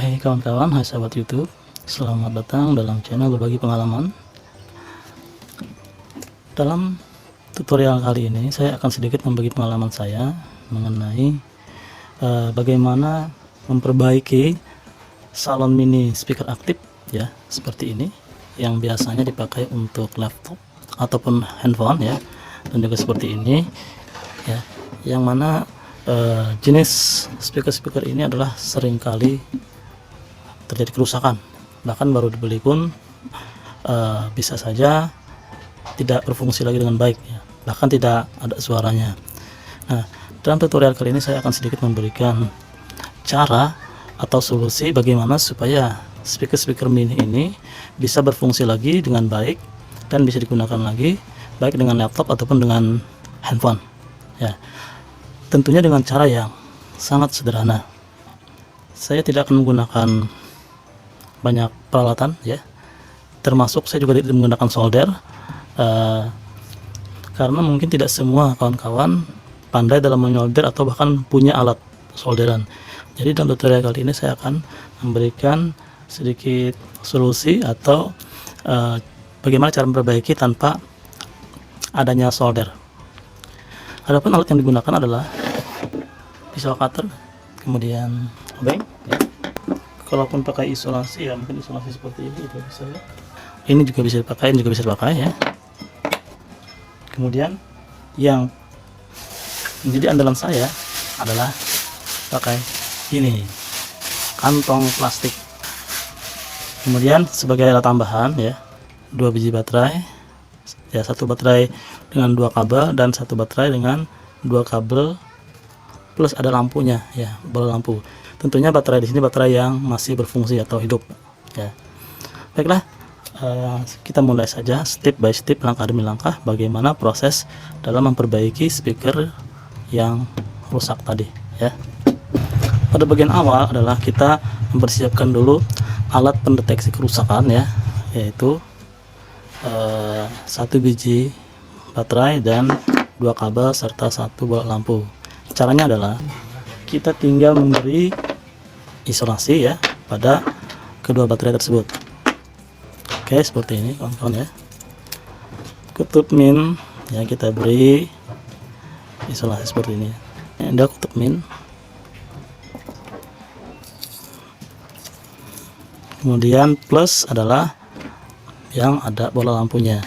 Hai kawan-kawan, hai sahabat YouTube, selamat datang dalam channel berbagi pengalaman. Dalam tutorial kali ini saya akan sedikit membagi pengalaman saya mengenai bagaimana memperbaiki salon mini speaker aktif ya, seperti ini yang biasanya dipakai untuk laptop ataupun handphone ya, dan juga seperti ini ya, yang mana jenis speaker ini adalah seringkali terjadi kerusakan, bahkan baru dibeli pun bisa saja tidak berfungsi lagi dengan baik ya, bahkan tidak ada suaranya. Nah, dalam tutorial kali ini saya akan sedikit memberikan cara atau solusi bagaimana supaya speaker mini ini bisa berfungsi lagi dengan baik dan bisa digunakan lagi baik dengan laptop ataupun dengan handphone ya. Tentunya dengan cara yang sangat sederhana. Saya tidak akan menggunakan banyak peralatan ya, termasuk saya juga tidak menggunakan solder karena mungkin tidak semua kawan-kawan pandai dalam menyolder atau bahkan punya alat solderan. Jadi dalam tutorial kali ini saya akan memberikan sedikit solusi atau bagaimana cara memperbaiki tanpa adanya solder. Adapun alat yang digunakan adalah pisau cutter, kemudian obeng ya. Kalaupun pakai isolasi ya, mungkin isolasi seperti ini juga bisa ya. Ini juga bisa dipakai, ini juga bisa dipakai ya. Kemudian yang menjadi andalan saya adalah pakai ini, kantong plastik. Kemudian sebagai alat tambahan ya, 2 biji baterai ya, 1 baterai dengan 2 kabel dan 1 baterai dengan 2 kabel plus ada lampunya ya, bola lampu. Tentunya baterai di sini baterai yang masih berfungsi atau hidup ya. Baiklah, kita mulai saja step by step, langkah demi langkah bagaimana proses dalam memperbaiki speaker yang rusak tadi ya. Pada bagian awal adalah kita mempersiapkan dulu alat pendeteksi kerusakan ya, yaitu 1 biji baterai dan 2 kabel serta 1 bola lampu. Caranya adalah kita tinggal memberi isolasi ya pada kedua baterai tersebut. Oke, seperti ini kawan-kawan ya. Kutub min ya, kita beri isolasi seperti ini. Ada kutub min. Kemudian plus adalah yang ada bola lampunya.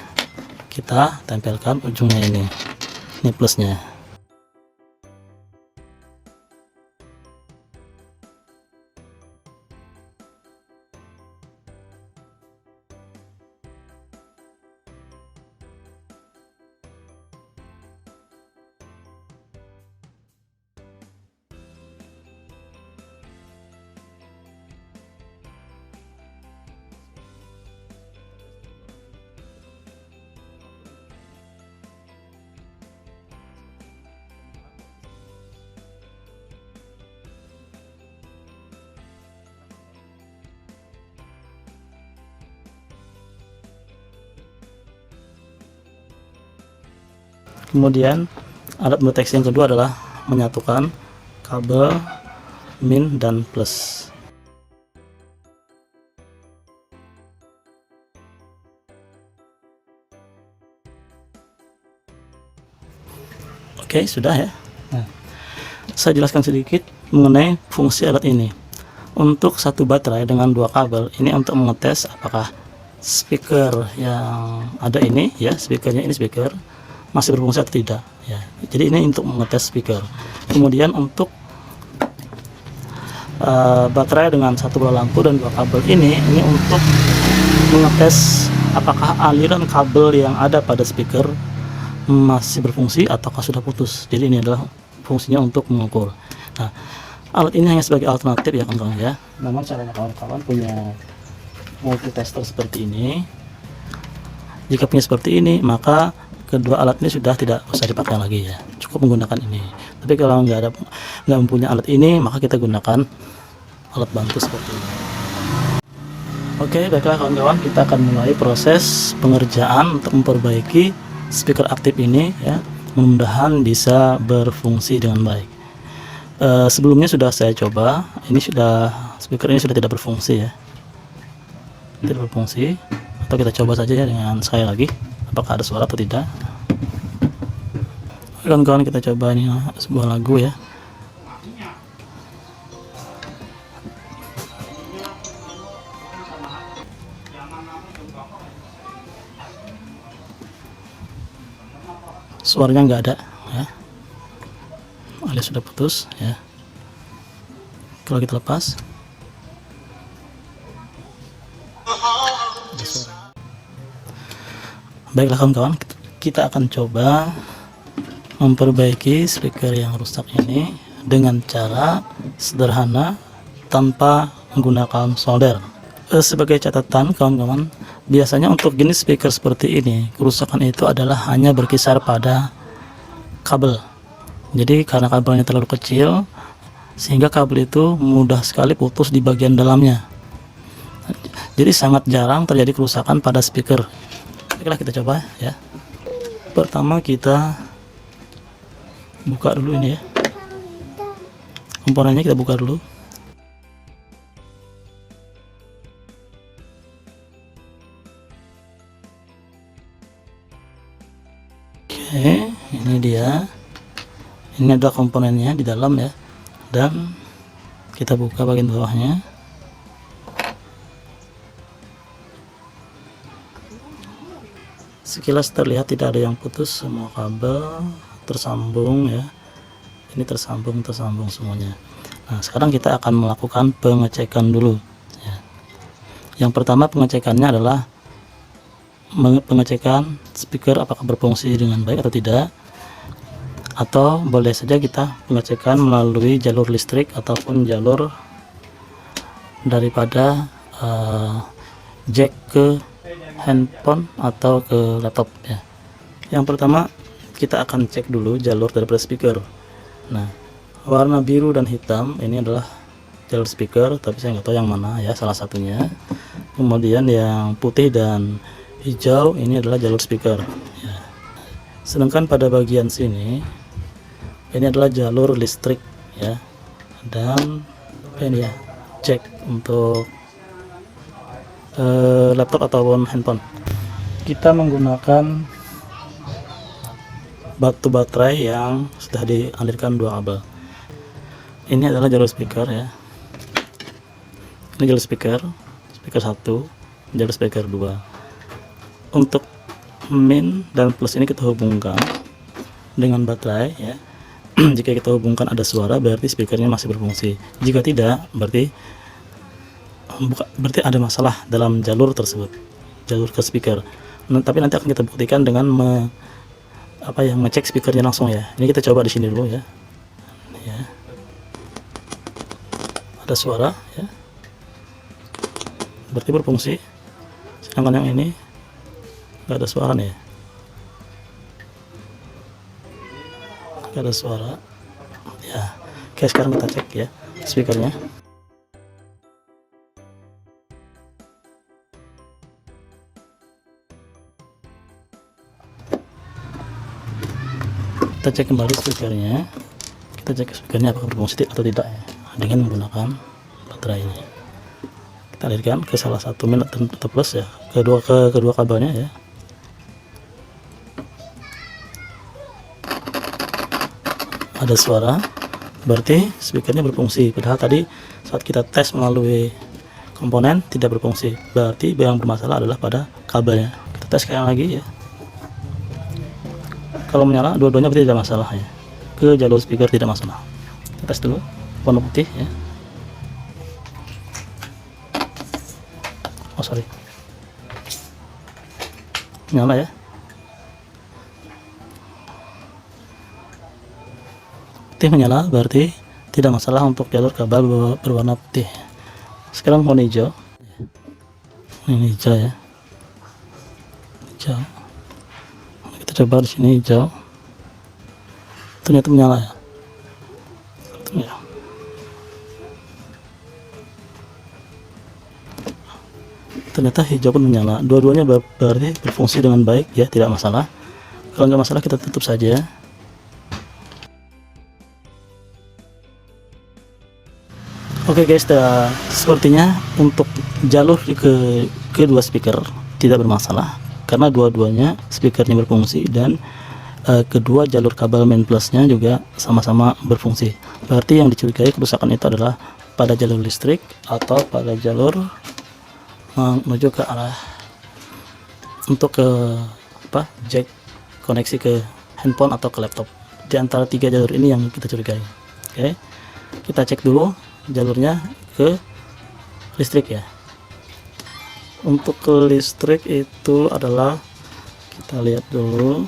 Kita tempelkan ujungnya ini plusnya. Kemudian alat pendeteksi yang kedua adalah menyatukan kabel min dan plus. Oke, sudah ya. Nah, saya jelaskan sedikit mengenai fungsi alat ini. Untuk 1 baterai dengan 2 kabel ini untuk mengetes apakah speaker yang ada ini ya, speakernya ini speaker masih berfungsi atau tidak ya. Jadi ini untuk mengetes speaker. Kemudian untuk baterai dengan 1 bola lampu dan 2 kabel ini untuk mengetes apakah aliran kabel yang ada pada speaker masih berfungsi ataukah sudah putus. Jadi ini adalah fungsinya untuk mengukur. Nah, alat ini hanya sebagai alternatif ya kawan-kawan ya. Namun caranya kawan-kawan punya multitester seperti ini. Jika punya seperti ini, maka kedua alat ini sudah tidak usah dipakai lagi ya, cukup menggunakan ini. Tapi kalau nggak mempunyai alat ini, maka kita gunakan alat bantu seperti ini. Oke, baiklah kawan-kawan, kita akan mulai proses pengerjaan untuk memperbaiki speaker aktif ini ya. Mudah-mudahan bisa berfungsi dengan baik. Sebelumnya sudah saya coba, ini sudah speaker ini sudah tidak berfungsi ya, tidak berfungsi. Atau kita coba saja ya dengan sekali lagi, apakah ada suara atau tidak. Kawan-kawan, kita coba ini sebuah lagu ya. Suaranya nggak ada ya, alias sudah putus ya. Kalau kita lepas, ada suara. Baiklah kawan-kawan, kita akan coba memperbaiki speaker yang rusak ini dengan cara sederhana tanpa menggunakan solder. Sebagai catatan kawan-kawan, biasanya untuk jenis speaker seperti ini, kerusakan itu adalah hanya berkisar pada kabel. Jadi karena kabelnya terlalu kecil, sehingga kabel itu mudah sekali putus di bagian dalamnya. Jadi sangat jarang terjadi kerusakan pada speaker. Baiklah, kita coba ya. Pertama kita buka dulu ini ya, komponennya kita buka dulu. Oke, ini dia. Ini adalah komponennya di dalam ya, dan kita buka bagian bawahnya. Sekilas terlihat tidak ada yang putus, semua kabel tersambung ya. Ini tersambung semuanya. Nah, sekarang kita akan melakukan pengecekan dulu ya. Yang pertama pengecekannya adalah pengecekan speaker apakah berfungsi dengan baik atau tidak, atau boleh saja kita pengecekan melalui jalur listrik ataupun jalur daripada jack ke handphone atau ke laptop ya. Yang pertama kita akan cek dulu jalur daripada speaker. Nah, warna biru dan hitam ini adalah jalur speaker, tapi saya nggak tahu yang mana ya, salah satunya. Kemudian yang putih dan hijau ini adalah jalur speaker ya. Sedangkan pada bagian sini ini adalah jalur listrik ya, dan ini ya, cek untuk laptop ataupun handphone. Kita menggunakan batu baterai yang sudah dialirkan 2 kabel. Ini adalah jalur speaker ya. Ini jalur speaker 1, jalur speaker 2. Untuk min dan plus ini kita hubungkan dengan baterai ya. Jika kita hubungkan ada suara, berarti speakernya masih berfungsi. Jika tidak, berarti ada masalah dalam jalur tersebut, jalur ke speaker. Tapi nanti akan kita buktikan dengan ngecek speakernya langsung ya. Ini kita coba di sini dulu ya. Ada suara ya, berarti berfungsi. Sedangkan yang ini nggak ada suara nih ya. Nggak ada suara ya. Oke, sekarang kita cek ya speakernya. Kita cek kembali speakernya. Kita cek speakernya apakah berfungsi atau tidak ya, dengan menggunakan baterai ini. Kita alirkan ke salah satu min atau plus ya, kedua kabelnya ya. Ada suara, berarti speakernya berfungsi. Padahal tadi saat kita tes melalui komponen tidak berfungsi, berarti yang bermasalah adalah pada kabelnya. Kita tes sekali lagi ya. Kalau menyala dua-duanya berarti tidak masalah ya. Ke jalur speaker tidak masalah. Kita tes dulu warna putih ya. Oh sorry, nyala ya. Putih menyala, berarti tidak masalah untuk jalur kabel berwarna putih. Sekarang warna hijau. Ini hijau ya, hijau. Kita coba di sini hijau, ternyata menyala ya. Ternyata hijau pun menyala. Dua-duanya berarti berfungsi dengan baik ya, tidak masalah. Kalau nggak masalah kita tutup saja. Oke guys, sepertinya untuk jalur ke kedua speaker tidak bermasalah karena dua-duanya speakernya berfungsi dan kedua jalur kabel main plusnya juga sama-sama berfungsi. Berarti yang dicurigai kerusakan itu adalah pada jalur listrik atau pada jalur menuju ke arah untuk ke jack koneksi ke handphone atau ke laptop. Di antara tiga jalur ini yang kita curigai. Oke, kita cek dulu jalurnya ke listrik ya. Untuk ke listrik itu adalah, kita lihat dulu,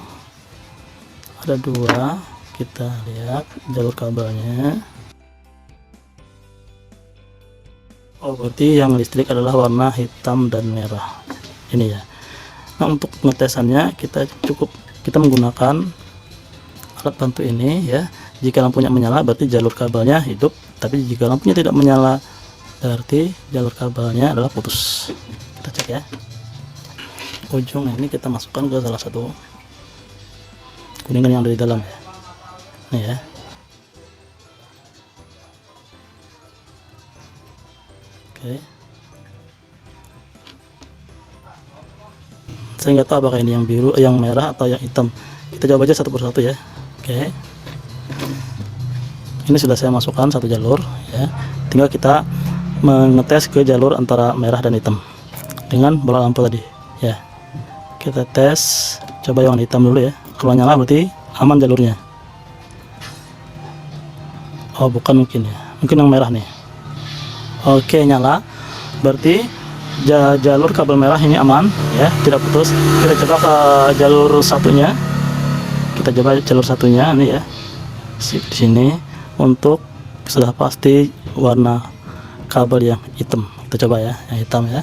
ada dua. Kita lihat jalur kabelnya. Oh, berarti yang listrik adalah warna hitam dan merah ini ya. Nah, untuk pengetesannya kita menggunakan alat bantu ini ya. Jika lampunya menyala berarti jalur kabelnya hidup, tapi jika lampunya tidak menyala berarti jalur kabelnya adalah putus. Kita cek ya. Ujung ini kita masukkan ke salah satu kuningan yang ada di dalam ya. Nih ya. Oke. Saya nggak tahu apakah ini yang biru, yang merah atau yang hitam. Kita coba aja satu persatu ya. Oke. Ini sudah saya masukkan satu jalur ya. Tinggal kita mengetes ke jalur antara merah dan hitam dengan bola lampu tadi ya. Kita tes, coba yang hitam dulu ya. Kalau nyala berarti aman jalurnya. Oh, bukan, mungkin ya, mungkin yang merah nih. Oke, nyala, berarti jalur kabel merah ini aman ya, tidak putus. Kita coba ke jalur satunya. Kita coba jalur satunya nih ya, di sini. Untuk sudah pasti warna kabel yang hitam, kita coba ya, yang hitam ya.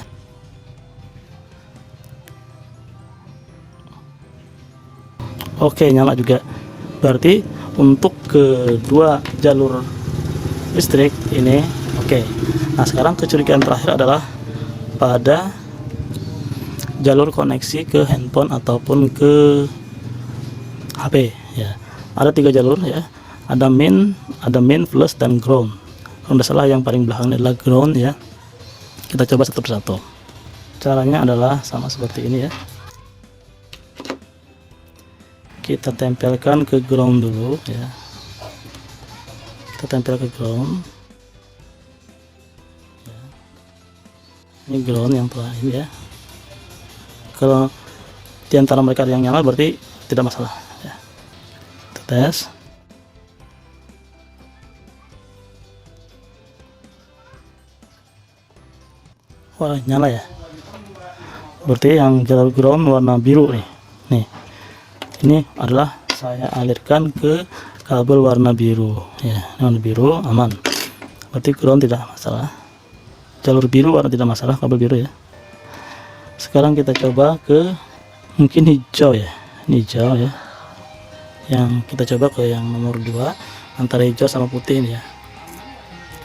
Oke, nyala juga. Berarti untuk kedua jalur listrik ini oke. Nah, sekarang kecurigaan terakhir adalah pada jalur koneksi ke handphone ataupun ke HP ya. Ada tiga jalur ya. Ada main plus dan ground. Kalau tidak salah yang paling belakang adalah ground ya. Kita coba satu persatu. Caranya adalah sama seperti ini ya. Kita tempelkan ke ground dulu ya. Kita tempel ke ground ya. Ini ground yang terakhir ya. Kalau di antara mereka ada yang nyala berarti tidak masalah ya. Kita tes. Wah, nyala ya. Berarti yang jalur ground warna biru nih. Nih. Ini adalah saya alirkan ke kabel warna biru ya. Warna biru aman. Berarti ground tidak masalah. Jalur biru warna tidak masalah, kabel biru ya. Sekarang kita coba ke mungkin hijau ya. Ini hijau ya. Yang kita coba ke yang nomor 2 antara hijau sama putih ini ya.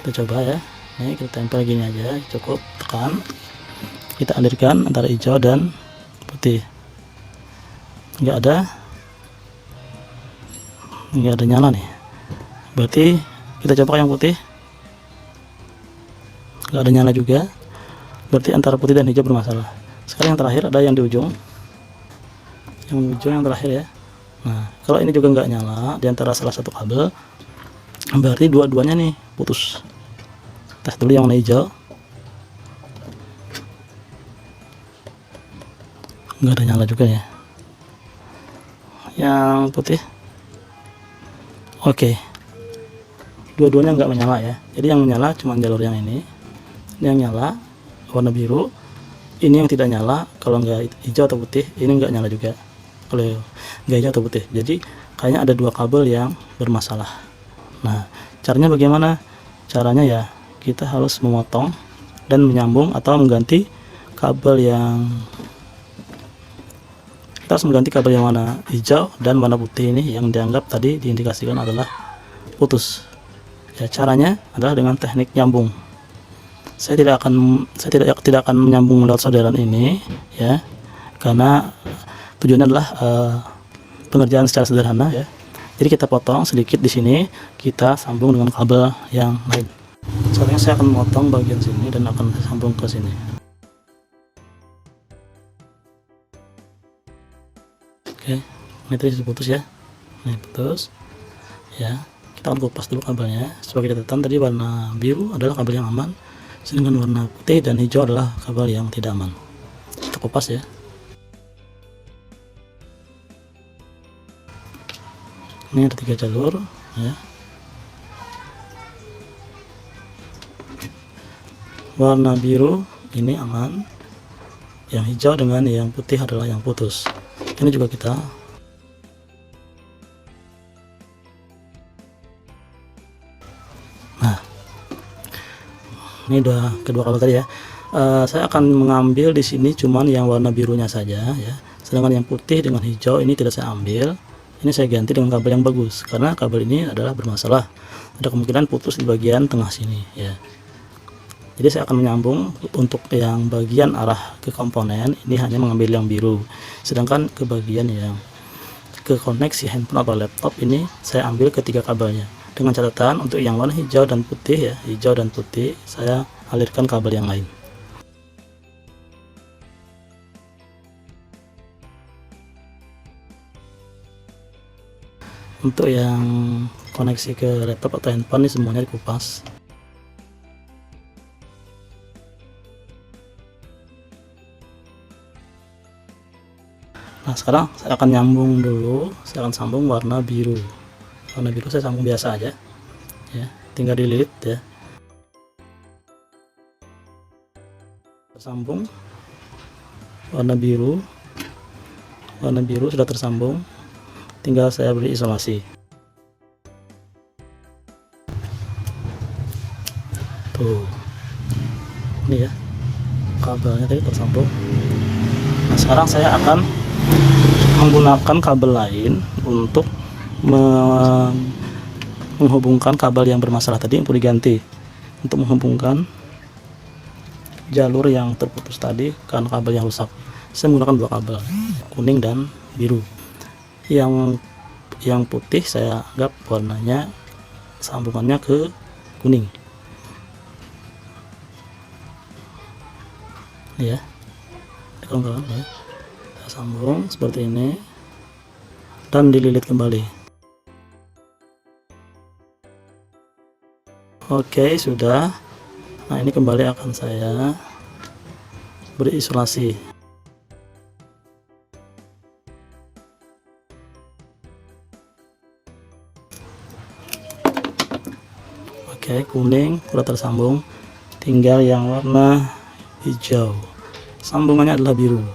Kita coba ya. Ini kita tempel gini aja, cukup tekan. Kita alirkan antara hijau dan putih. Enggak ada nyala nih. Berarti kita coba yang putih. Enggak ada nyala juga. Berarti antara putih dan hijau bermasalah. Sekarang yang terakhir ada yang di ujung. Yang terakhir ya. Nah, kalau ini juga enggak nyala di antara salah satu kabel, berarti dua-duanya nih putus. Tes dulu yang warna hijau. Nggak ada nyala juga ya. Yang putih oke. Dua-duanya nggak menyala ya. Jadi yang menyala cuma jalur yang ini. Ini yang nyala warna biru. Ini yang tidak nyala. Kalau nggak hijau atau putih, ini nggak nyala juga. Kalau nggak hijau atau putih, jadi kayaknya ada dua kabel yang bermasalah. Nah, caranya bagaimana? Caranya ya kita harus memotong dan menyambung atau mengganti kabel yang warna hijau dan warna putih ini yang dianggap tadi diindikasikan adalah putus ya. Caranya adalah dengan teknik nyambung. Saya tidak akan menyambung lewat solderan ini ya, karena tujuannya adalah pengerjaan secara sederhana ya. Jadi kita potong sedikit di sini, kita sambung dengan kabel yang lain. Caranya saya akan memotong bagian sini dan akan sambung ke sini. Oke, ini tadi sudah putus ya. Ini putus ya. Kita akan kupas dulu kabelnya. Sebagai catatan, tadi warna biru adalah kabel yang aman, sedangkan warna putih dan hijau adalah kabel yang tidak aman. Kita kupas ya. Ini ada 3 jalur ya. Warna biru ini aman, yang hijau dengan yang putih adalah yang putus. Ini juga kita ini udah kedua kabel tadi ya. Saya akan mengambil di sini cuman yang warna birunya saja ya, sedangkan yang putih dengan hijau ini tidak saya ambil. Ini saya ganti dengan kabel yang bagus karena kabel ini adalah bermasalah, ada kemungkinan putus di bagian tengah sini ya. Jadi saya akan menyambung untuk yang bagian arah ke komponen ini hanya mengambil yang biru, sedangkan ke bagian yang ke koneksi handphone atau laptop ini saya ambil ketiga kabelnya. Dengan catatan untuk yang warna hijau dan putih ya, hijau dan putih saya alirkan kabel yang lain. Untuk yang koneksi ke laptop atau handphone ini semuanya dikupas. Nah, sekarang saya akan nyambung dulu, saya akan sambung warna biru. Warna biru saya sambung biasa aja ya, tinggal delete ya. Tersambung warna biru sudah tersambung, tinggal saya beri isolasi. Tuh, ini ya kabelnya tadi tersambung. Nah, sekarang saya akan menggunakan kabel lain untuk menghubungkan kabel yang bermasalah tadi untuk diganti, untuk menghubungkan jalur yang terputus tadi karena kabel yang rusak. Saya menggunakan 2 kabel, kuning dan biru. Yang putih saya anggap warnanya sambungannya ke kuning ya, kawan-kawan ya. Kita sambung seperti ini dan dililit kembali. Oke, sudah. Nah, ini kembali akan saya beri isolasi. Oke, kuning sudah tersambung, tinggal yang warna hijau, sambungannya adalah biru.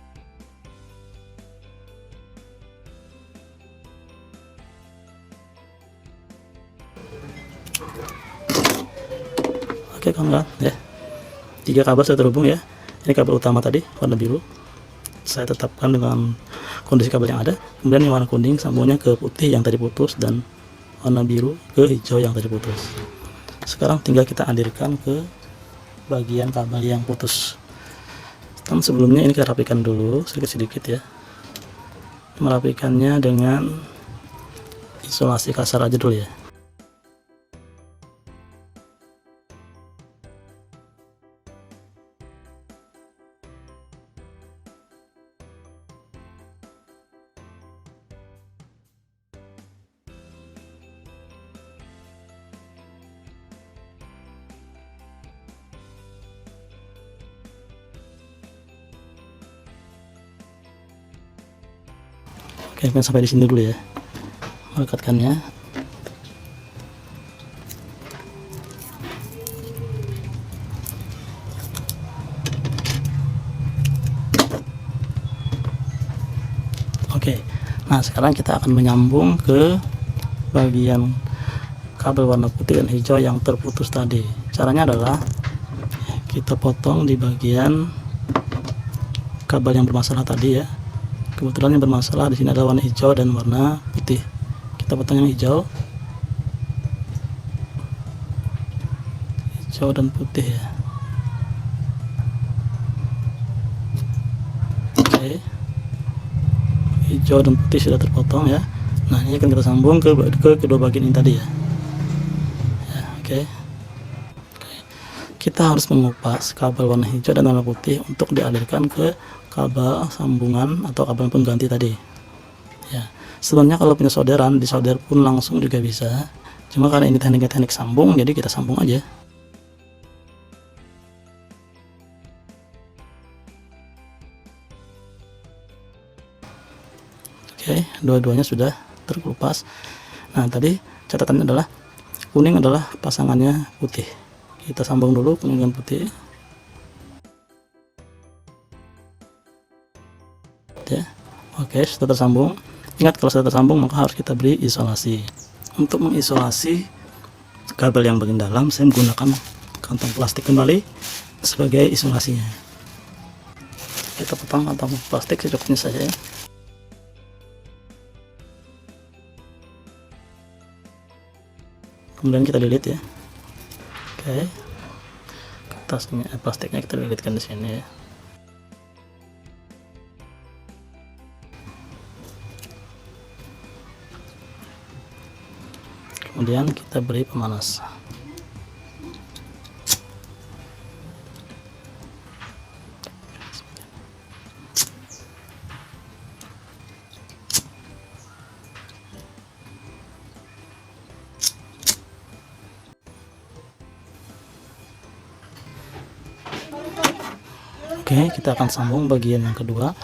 Oke kawan-kawan ya, 3 kabel sudah terhubung ya. Ini kabel utama tadi warna biru saya tetapkan dengan kondisi kabel yang ada, kemudian yang warna kuning sambungnya ke putih yang tadi putus, dan warna biru ke hijau yang tadi putus. Sekarang tinggal kita alirkan ke bagian kabel yang putus. Dan sebelumnya ini kita rapikan dulu sedikit-sedikit ya, merapikannya dengan isolasi kasar aja dulu ya. Oke, sampai di sini dulu ya merekatkannya. Oke, nah sekarang kita akan menyambung ke bagian kabel warna putih dan hijau yang terputus tadi. Caranya adalah kita potong di bagian kabel yang bermasalah tadi ya. Kebetulan yang bermasalah di sini adalah warna hijau dan warna putih. Kita potong yang hijau dan putih ya. Oke, hijau dan putih sudah terpotong ya. Nah, ini akan kita sambung ke kedua bagian ini tadi ya. Oke, kita harus mengupas kabel warna hijau dan warna putih untuk dialirkan ke kabel sambungan atau kabel pengganti tadi ya. Sebenarnya kalau punya solderan, disolder pun langsung juga bisa, cuma karena ini teknik sambung, jadi kita sambung aja. Oke, dua-duanya sudah terkelupas. Nah, tadi catatannya adalah kuning adalah pasangannya putih. Kita sambung dulu kuning dan putih. Ya. Oke, sudah tersambung. Ingat, kalau sudah tersambung maka harus kita beri isolasi. Untuk mengisolasi kabel yang bagian dalam, saya menggunakan kantong plastik kembali sebagai isolasinya. Kita potong kantong plastik secukupnya saja ya. Kemudian kita lilit ya. Oke, kertasnya plastiknya kita lilitkan di sini ya. Kemudian kita beri pemanas. Oke, kita akan sambung bagian yang kedua,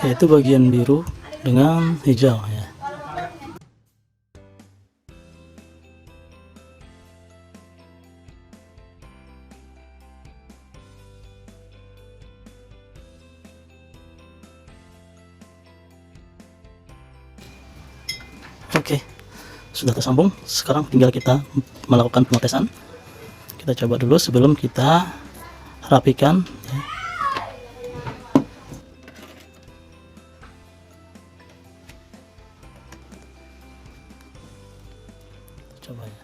yaitu bagian biru dengan hijau ya. Oke, sudah tersambung. Sekarang tinggal kita melakukan pengetesan. Kita coba dulu sebelum kita rapikan ya. Coba ya.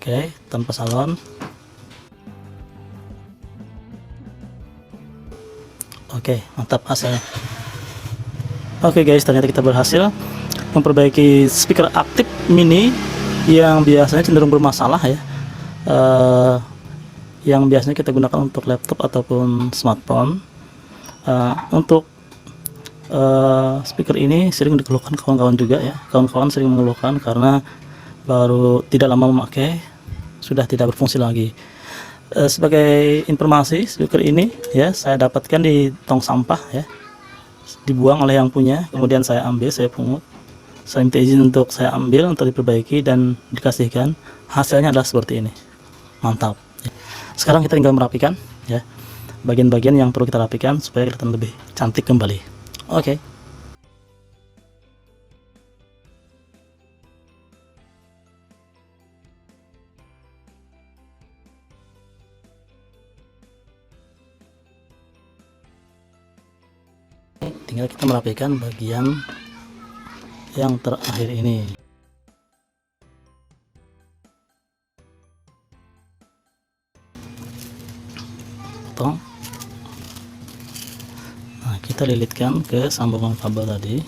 Oke, tanpa salon. Oke, mantap hasilnya. Oke guys, ternyata kita berhasil memperbaiki speaker aktif mini yang biasanya cenderung bermasalah ya. Yang biasanya kita gunakan untuk laptop ataupun smartphone. Untuk speaker ini sering dikeluhkan kawan-kawan juga ya. Kawan-kawan sering mengeluhkan karena baru tidak lama memakai sudah tidak berfungsi lagi. Sebagai informasi, speaker ini ya saya dapatkan di tong sampah ya, dibuang oleh yang punya, kemudian saya ambil, saya pungut, saya minta izin untuk saya ambil untuk diperbaiki dan dikasihkan. Hasilnya adalah seperti ini, mantap. Sekarang kita tinggal merapikan ya bagian-bagian yang perlu kita rapikan supaya kelihatan lebih cantik kembali. Oke. Tinggal kita merapikan bagian yang terakhir ini. Potong. Nah, kita lilitkan ke sambungan kabel tadi.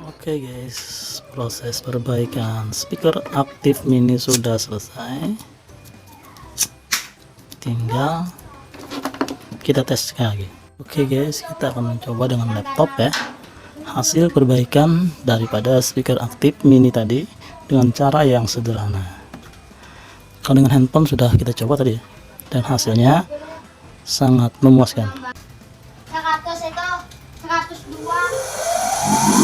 Oke guys, proses perbaikan speaker aktif mini sudah selesai. Tinggal kita tes lagi. Oke guys, kita akan mencoba dengan laptop ya. Hasil perbaikan daripada speaker aktif mini tadi dengan cara yang sederhana. Kalau dengan handphone sudah kita coba tadi ya, dan hasilnya sangat memuaskan. 100 itu 102.